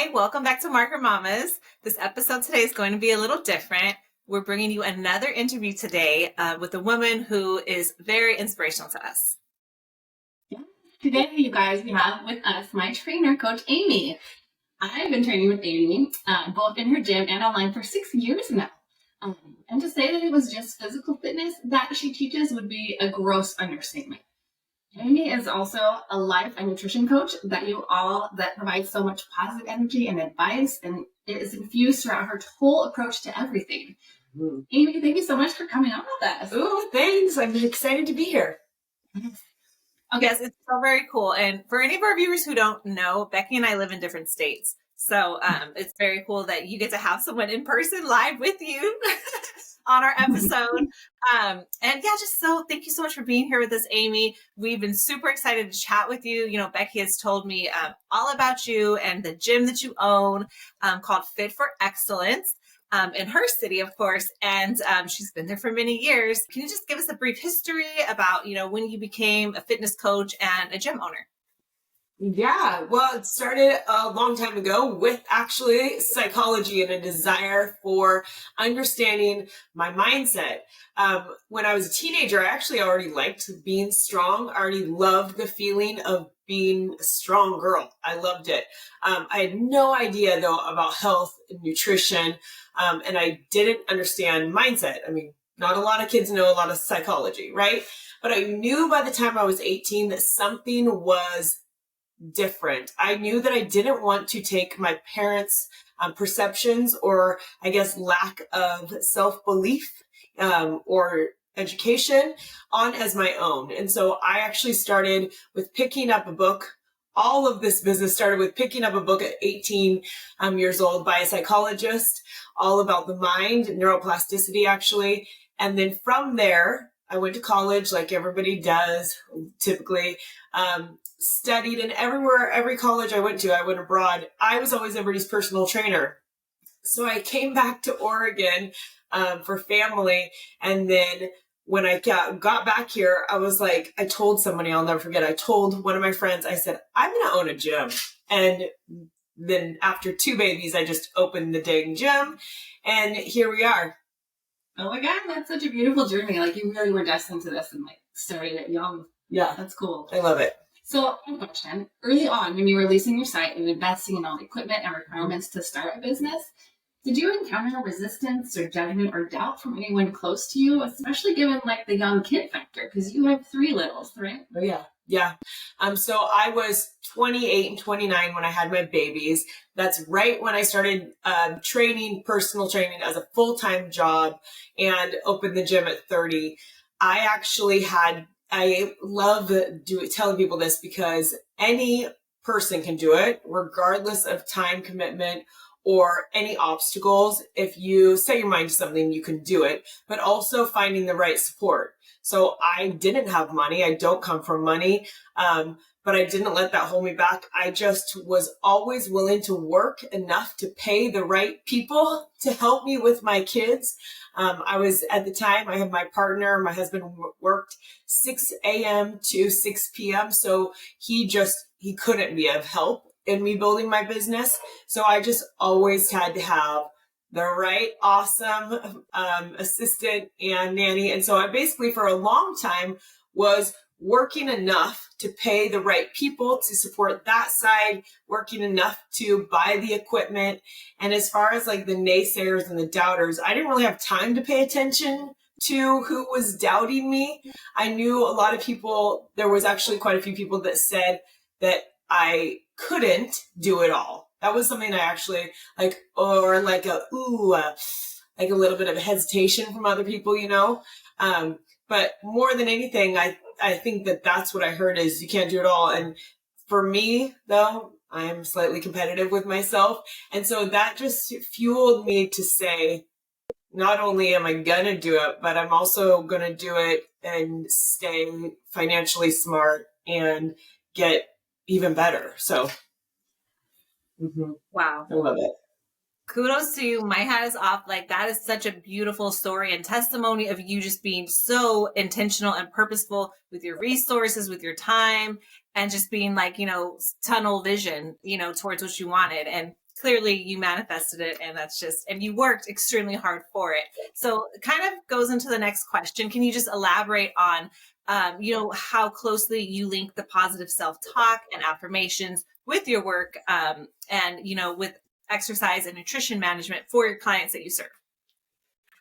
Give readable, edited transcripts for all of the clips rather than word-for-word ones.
Hey, welcome back to Marker Mamas. This episode today is going to be a little different. We're bringing you another interview today with a woman who is very inspirational to us. Today, you guys, we have with us my trainer, Coach Amy. I've been training with Amy, both in her gym and online for 6 years now. And to say that it was just physical fitness that she teaches would be a gross understatement. Amy is also a life and nutrition coach that provides so much positive energy and advice, and it is infused throughout her whole approach to everything. Amy, thank you so much for coming on with us. Oh, thanks. I'm excited to be here. Okay, yes, it's so very cool. And for any of our viewers who don't know, Becky and I live in different states. So it's very cool that you get to have someone in person live with you on our episode. And yeah, thank you so much for being here with us, Amy. We've been super excited to chat with you. You know, Becky has told me all about you and the gym that you own called Fit for Excellence. In her city, of course, and she's been there for many years. Can you just give us a brief history about, when you became a fitness coach and a gym owner? Yeah, well, it started a long time ago with actually psychology and a desire for understanding my mindset. When I was a teenager, I actually already liked being strong. I already loved the feeling of being a strong girl. I loved it. I had no idea, though, about health and nutrition, and I didn't understand mindset. I mean, not a lot of kids know a lot of psychology, right? But I knew by the time I was 18 that something was different. I knew that I didn't want to take my parents' perceptions or I guess lack of self-belief or education on as my own. And so I actually started with picking up a book. All of this business started with picking up a book at 18 years old by a psychologist, all about the mind, neuroplasticity actually. And then from there, I went to college like everybody does typically, studied, and every college I went abroad, I was always everybody's personal trainer. So I came back to Oregon for family. And then when I got back here, I was like, I told somebody, I'll never forget, I told one of my friends, I said, I'm going to own a gym. And then after 2 babies, I just opened the dang gym. And here we are. Oh my God, that's such a beautiful journey. Like you really were destined to this and like started it young. Yeah. That's cool. I love it. So, one question. Early on, when you were leasing your site and investing in all the equipment and requirements to start a business, did you encounter resistance or judgment or doubt from anyone close to you, especially given like the young kid factor? Because you have 3 littles, right? Oh, yeah. Yeah. So I was 28 and 29 when I had my babies. That's right when I started personal training as a full-time job and opened the gym at 30. I love telling people this because any person can do it, regardless of time commitment or any obstacles. If you set your mind to something, you can do it, but also finding the right support. So I didn't have money. I don't come from money, but I didn't let that hold me back. I just was always willing to work enough to pay the right people to help me with my kids. At the time, I had my partner, my husband worked 6 a.m. to 6 p.m. So he couldn't be of help in me building my business. So I just always had to have the right awesome assistant and nanny. And so I basically for a long time was working enough to pay the right people to support that side, working enough to buy the equipment. And as far as like the naysayers and the doubters, I didn't really have time to pay attention to who was doubting me. I knew a lot of people, there was actually quite a few people that said that I couldn't do it all. That was something I actually like a little bit of hesitation from other people, but more than anything, I think that's what I heard is you can't do it all. And for me, though, I am slightly competitive with myself. And so that just fueled me to say, not only am I going to do it, but I'm also going to do it and stay financially smart and get even better. So, Wow. I love it. Kudos to you. My hat is off. Like that is such a beautiful story and testimony of you just being so intentional and purposeful with your resources, with your time, and just being like, tunnel vision, towards what you wanted. And clearly you manifested it, and that's just, and you worked extremely hard for it. So it kind of goes into the next question. Can you just elaborate on, how closely you link the positive self-talk and affirmations with your work, and, with exercise and nutrition management for your clients that you serve?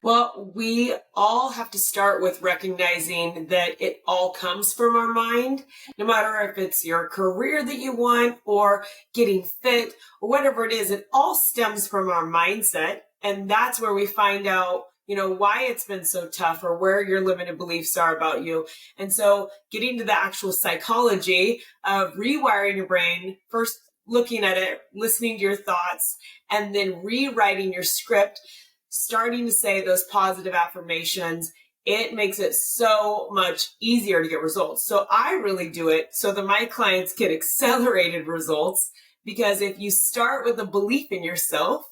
Well, we all have to start with recognizing that it all comes from our mind, no matter if it's your career that you want or getting fit or whatever it is, it all stems from our mindset. And that's where we find out, why it's been so tough or where your limited beliefs are about you. And so getting to the actual psychology of rewiring your brain, first looking at it, listening to your thoughts, and then rewriting your script, starting to say those positive affirmations, it makes it so much easier to get results. So I really do it so that my clients get accelerated results, because if you start with a belief in yourself,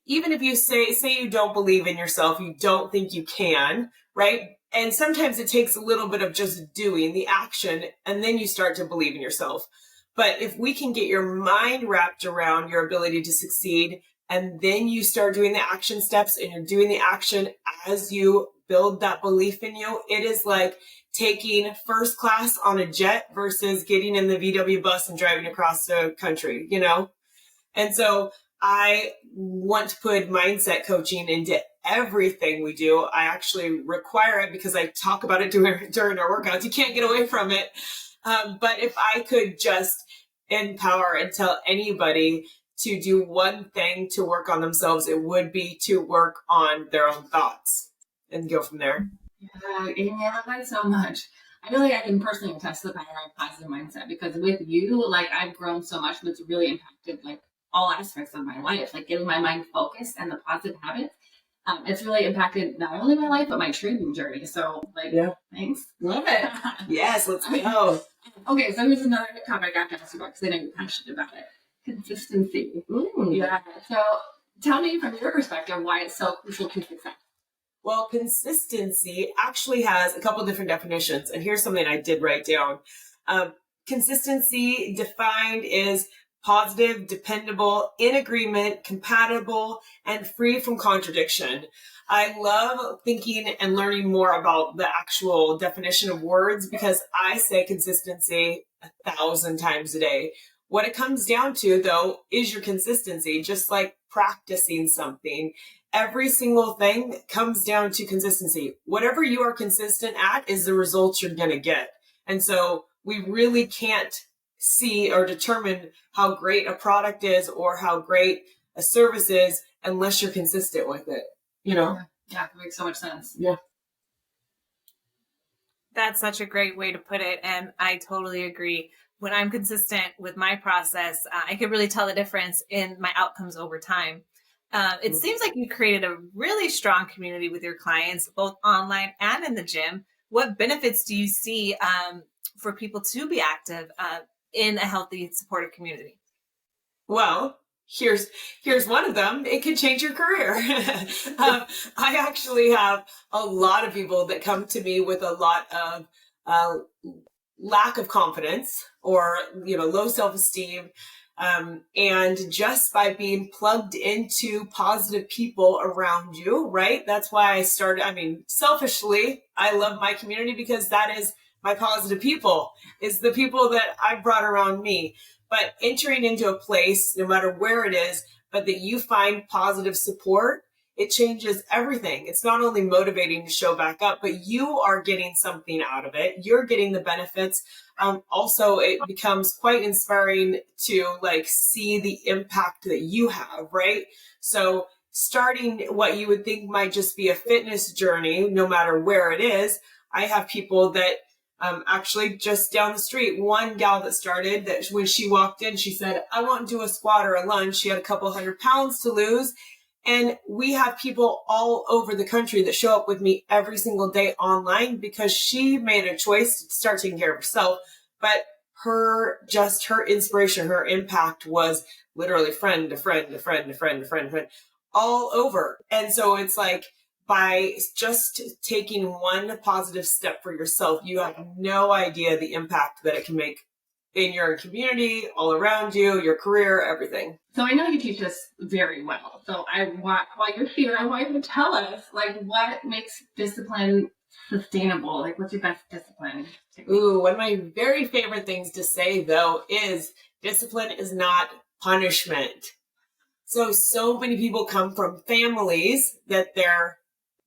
even if you say you don't believe in yourself, you don't think you can, right? And sometimes it takes a little bit of just doing the action, and then you start to believe in yourself. But if we can get your mind wrapped around your ability to succeed, and then you start doing the action steps, and you're doing the action as you build that belief in you, it is like taking first class on a jet versus getting in the VW bus and driving across the country, And so I want to put mindset coaching into everything we do. I actually require it because I talk about it during our workouts. You can't get away from it. But if I could just empower and tell anybody to do one thing to work on themselves, it would be to work on their own thoughts and go from there. Yeah, Amy, I love that so much. I feel like I can personally attest to the power of positive mindset, because with you, like, I've grown so much, but it's really impacted like all aspects of my life, like getting my mind focused and the positive habits. It's really impacted not only my life, but my training journey. So, like, yeah. Thanks. Love it. Yes, let's go. Okay, so here's another topic I have to ask you about, because I know you're passionate about it. Consistency. Ooh. Yeah. So tell me from your perspective why it's so crucial to success. Well, consistency actually has a couple different definitions, and here's something I did write down. Consistency defined is positive, dependable, in agreement, compatible, and free from contradiction. I love thinking and learning more about the actual definition of words, because I say consistency 1,000 times a day. What it comes down to, though, is your consistency, just like practicing something. Every single thing comes down to consistency. Whatever you are consistent at is the results you're going to get. And so we really can't see or determine how great a product is or how great a service is unless you're consistent with it, Yeah, it makes so much sense. Yeah. That's such a great way to put it. And I totally agree. When I'm consistent with my process, I can really tell the difference in my outcomes over time. It seems like you created a really strong community with your clients, both online and in the gym. What benefits do you see for people to be active in a healthy, supportive community? Well, here's one of them. It could change your career. I actually have a lot of people that come to me with a lot of lack of confidence or low self-esteem. And just by being plugged into positive people around you, right? That's why I started. Selfishly, I love my community because that is my positive people, is the people that I brought around me. But entering into a place, no matter where it is, but that you find positive support, it changes everything. It's not only motivating to show back up, but you are getting something out of it. You're getting the benefits. Also, it becomes quite inspiring to see the impact that you have, right? So starting what you would think might just be a fitness journey, no matter where it is, I have people that actually just down the street, one gal that started, that when she walked in, she said, I want to do a squat or a lunge. She had a couple 100 pounds to lose. And we have people all over the country that show up with me every single day online because she made a choice to start taking care of herself. But her inspiration, her impact was literally friend to friend to friend to friend to friend to friend all over. And so it's like, by just taking one positive step for yourself, you have no idea the impact that it can make in your community, all around you, your career, everything. So I know you teach this very well. So while you're here, I want you to tell us, like, what makes discipline sustainable? Like, what's your best discipline technique? Ooh, one of my very favorite things to say, though, is discipline is not punishment. So many people come from families that their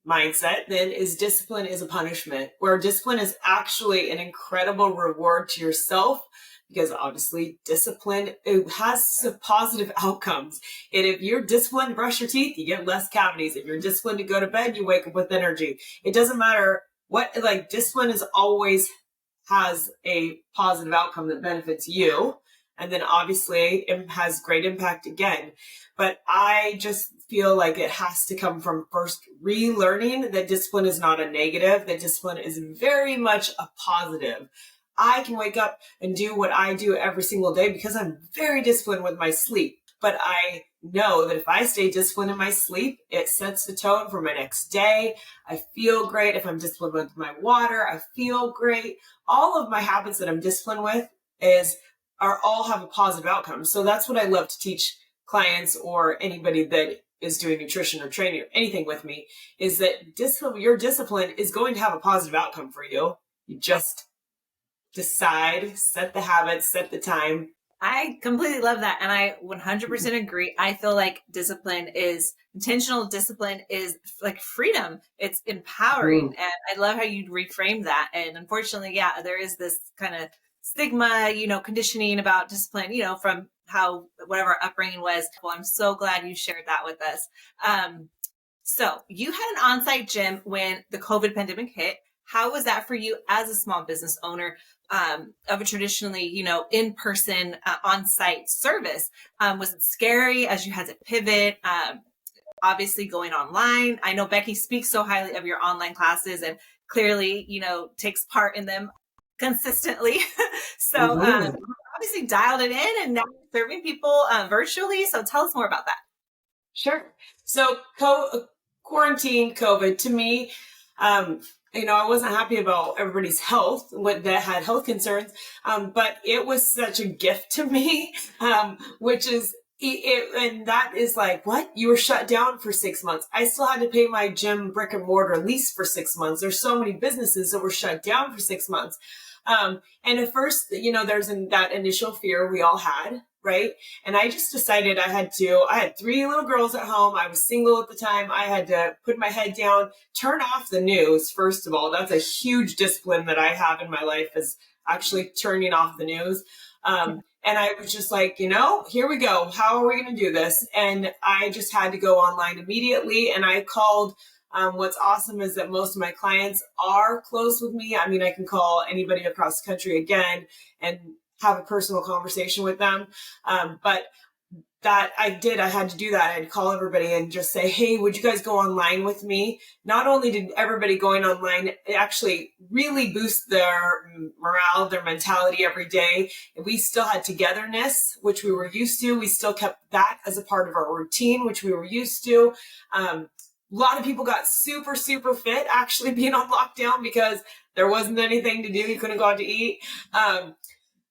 mindset then is discipline is a punishment, where discipline is actually an incredible reward to yourself, because obviously discipline, it has positive outcomes. And if you're disciplined to brush your teeth, you get less cavities. If you're disciplined to go to bed, you wake up with energy. It doesn't matter what, like, discipline is always has a positive outcome that benefits you. And then obviously it has great impact again. But I just feel like it has to come from first relearning that discipline is not a negative, that discipline is very much a positive. I can wake up and do what I do every single day because I'm very disciplined with my sleep. But I know that if I stay disciplined in my sleep, it sets the tone for my next day. I feel great. If I'm disciplined with my water, I feel great. All of my habits that I'm disciplined with all have a positive outcome. So that's what I love to teach clients or anybody that is doing nutrition or training or anything with me, is that your discipline is going to have a positive outcome for you. You just decide, set the habits, set the time. I completely love that. And I 100% agree. I feel like intentional discipline is like freedom. It's empowering. And I love how you reframe that. And unfortunately, yeah, there is this kind of stigma, conditioning about discipline, from how whatever upbringing was. Well, I'm so glad you shared that with us. So you had an on-site gym when the COVID pandemic hit. How was that for you as a small business owner of a traditionally, in-person on-site service? Was it scary as you had to pivot? Obviously going online. I know Becky speaks so highly of your online classes and clearly, takes part in them consistently. So obviously dialed it in and now you're serving people virtually. So tell us more about that. Sure. So quarantine, COVID, to me, I wasn't happy about everybody's health that had health concerns, but it was such a gift to me, which is and that is like, what? You were shut down for 6 months. I still had to pay my gym brick and mortar lease for 6 months. There's so many businesses that were shut down for 6 months. And at first, there's that initial fear we all had, right? And I just decided I had 3 little girls at home. I was single at the time. I had to put my head down, turn off the news. First of all, that's a huge discipline that I have in my life, is actually turning off the news. And I was just like, here we go. How are we going to do this? And I just had to go online immediately. And I called. What's awesome is that most of my clients are close with me. I mean, I can call anybody across the country again and have a personal conversation with them. But that I had to do that. I'd call everybody and just say, hey, would you guys go online with me? Not only did everybody going online actually really boost their morale, their mentality every day, we still had togetherness, which we were used to. We still kept that as a part of our routine, which we were used to. A lot of people got super, super fit actually being on lockdown because there wasn't anything to do. You couldn't go out to eat.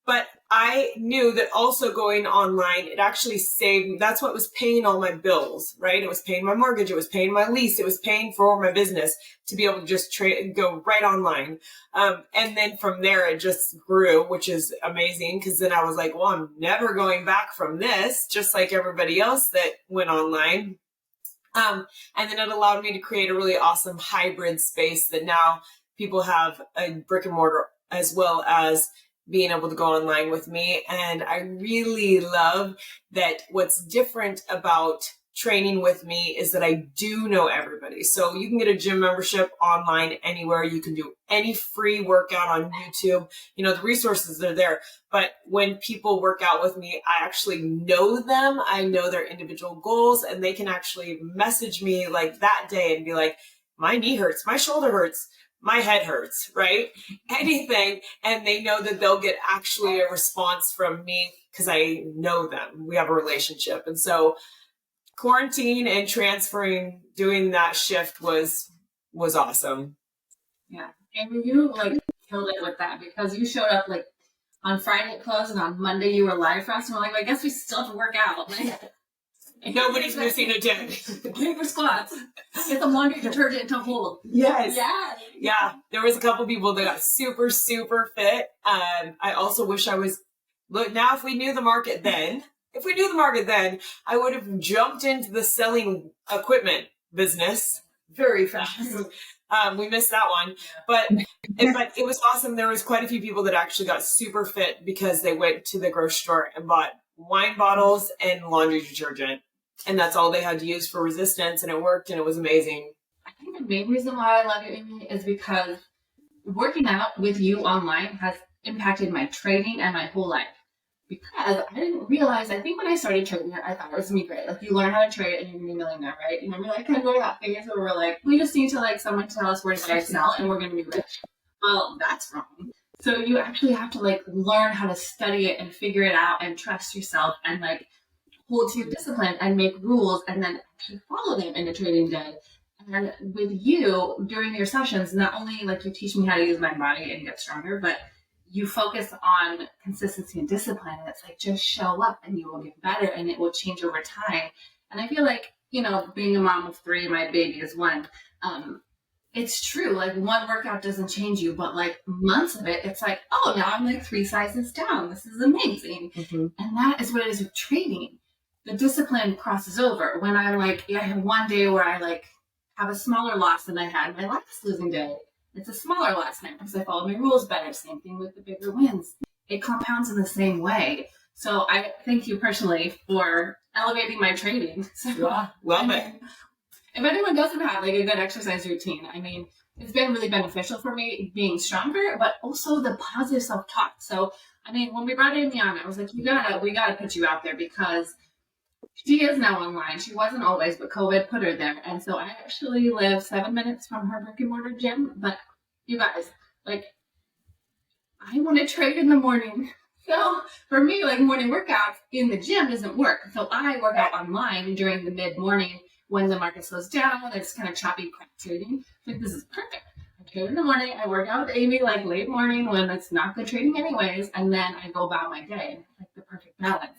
But I knew that also going online, it actually saved, that's what was paying all my bills, right? It was paying my mortgage. It was paying my lease. It was paying for my business to be able to just go right online. And then from there, it just grew, which is amazing. Because then I was like, well, I'm never going back from this, just like everybody else that went online. And then it allowed me to create a really awesome hybrid space that now people have a brick and mortar as well as being able to go online with me. And I really love that what's different about training with me is that I do know everybody. So you can get a gym membership online anywhere. You can do any free workout on YouTube. The resources are there. But when people work out with me, I actually know them. I know their individual goals, and they can actually message me like that day and be like, my knee hurts, my shoulder hurts, my head hurts, right? Anything. And they know that they'll get actually a response from me because I know them. We have a relationship. And so quarantine and doing that shift was awesome. Yeah. And you killed it with that because you showed up on Friday it closed, and on Monday you were live for us, and we're like, I guess we still have to work out. Nobody's missing a day. Paper squats. Get the laundry detergent to hold. Yes. Yeah. There was a couple people that got super, super fit. I also wish I was, look, now if we knew the market then, I would have jumped into the selling equipment business very fast. We missed that one, but it was awesome. There was quite a few people that actually got super fit because they went to the grocery store and bought wine bottles and laundry detergent. And that's all they had to use for resistance, and it worked, and it was amazing. I think the main reason why I love you, Amy, is because working out with you online has impacted my training and my whole life. Because I didn't realize, I think when I started trading, I thought it was going to be great. Like, you learn how to trade and you're going to be a millionaire, right? You remember, like, kind of going that phase where we're like, we just need to, like, someone to tell us where to buy and sell, and we're going to be rich. Well, that's wrong. So you actually have to, like, learn how to study it and figure it out and trust yourself and, like, hold to your discipline and make rules and then actually follow them in a trading day. And with you, during your sessions, not only, like, you teach me how to use my body and get stronger, but you focus on consistency and discipline. And it's like, just show up and you will get better and it will change over time. And I feel like, you know, being a mom of 3, my baby is 1, it's true. Like, one workout doesn't change you, but like months of it, it's like, oh, now I'm like 3 sizes down. This is amazing. Mm-hmm. And that is what it is with training. The discipline crosses over. When I'm like, I have one day where I like have a smaller loss than I had my last losing day. It's a smaller loss now because I followed my rules better. Same thing with the bigger wins. It compounds in the same way. So I thank you personally for elevating my training. So, yeah, love it. If anyone doesn't have like a good exercise routine, I mean, it's been really beneficial for me being stronger, but also the positive self-talk. So, I mean, when we brought Amy on, I was like, we gotta put you out there because she is now online. She wasn't always, but COVID put her there. And so I actually live 7 minutes from her brick and mortar gym. But you guys, like, I want to trade in the morning. So for me, like, morning workouts in the gym doesn't work. So I work out online during the mid-morning when the market slows down, when it's kind of choppy crap trading. Like, this is perfect. I trade in the morning. I work out with Amy like late morning when it's not good trading anyways. And then I go about my day. Like the perfect balance.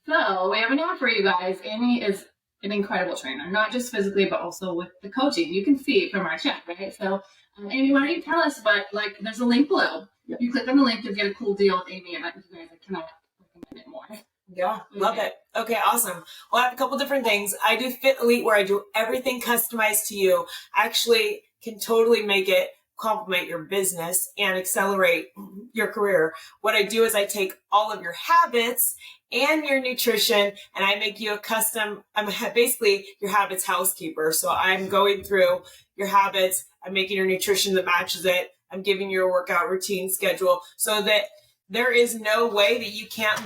So we have an offer, you guys. Amy is an incredible trainer, not just physically, but also with the coaching. You can see it from our chat, right? So, Amy, why don't you tell us? But like, there's a link below. Yep. You click on the link, you'll get a cool deal with Amy, and you guys cannot recommend it more. Yeah, love it. Okay, awesome. Well, I have a couple different things. I do Fit Elite, where I do everything customized to you. I actually can totally make it complement your business and accelerate your career. What I do is I take all of your habits and your nutrition and I make you a custom, I'm basically your habits housekeeper. So I'm going through your habits, I'm making your nutrition that matches it, I'm giving you a workout routine schedule so that there is no way that you can't,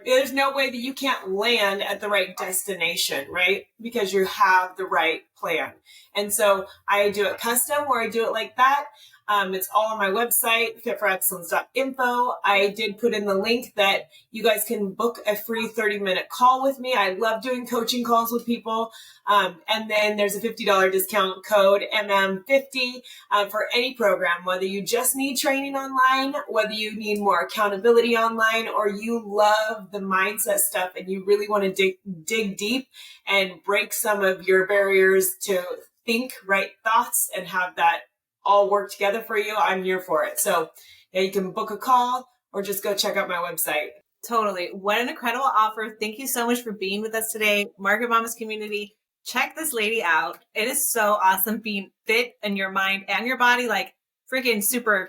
there's no way that you can't land at the right destination, right? Because you have the right plan. And so I do it custom where I do it like that. It's all on my website, fitforexcellence.info. I did put in the link that you guys can book a free 30-minute call with me. I love doing coaching calls with people. And then there's a $50 discount code, MM50, for any program, whether you just need training online, whether you need more accountability online, or you love the mindset stuff and you really want to dig deep and break some of your barriers to think right thoughts and have that all work together for you. I'm here for it. So yeah, you can book a call or just go check out my website. Totally. What an incredible offer. Thank you so much for being with us today. Market Mamas community, check this lady out. It is so awesome being fit in your mind and your body, like freaking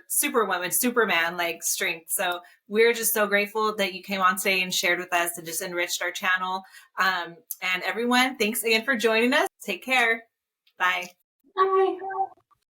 superwoman, Superman, like strength. So we're just so grateful that you came on today and shared with us and just enriched our channel. And everyone, thanks again for joining us. Take care. Bye. Bye.